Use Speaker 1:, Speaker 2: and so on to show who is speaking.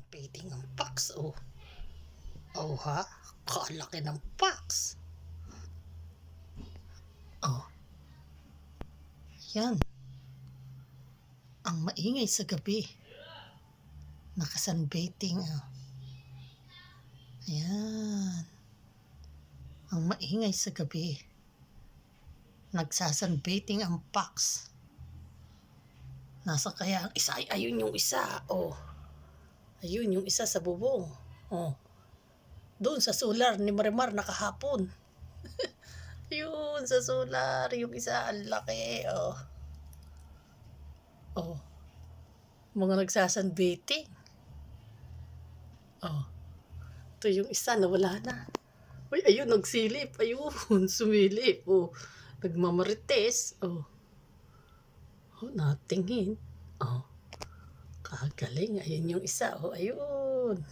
Speaker 1: Baiting ang fox, oh. Oh, ha? Kalaki ng fox. Oh. Yan. Ang maingay sa gabi. Nakasunbaiting, oh. Ayan. Ang maingay sa gabi. Nagsasunbaiting ang fox. Nasa kaya ang isa? Ay, ayun yung isa, oh. Ayun yung isa sa bubong. Oh. Doon sa solar ni Marimar nakahapon. Yun sa solar, yung isa ang laki, oh. Oh. Mga nagsasunbaiting. Oh. Ito yung isa nawala na. Uy, ayun nagsilip. Ayun, sumilip. Oh. Nagmamarites. Oh. Oh, natingin. Oh. Kagaling. Ayun yung isa. Oh, ayun.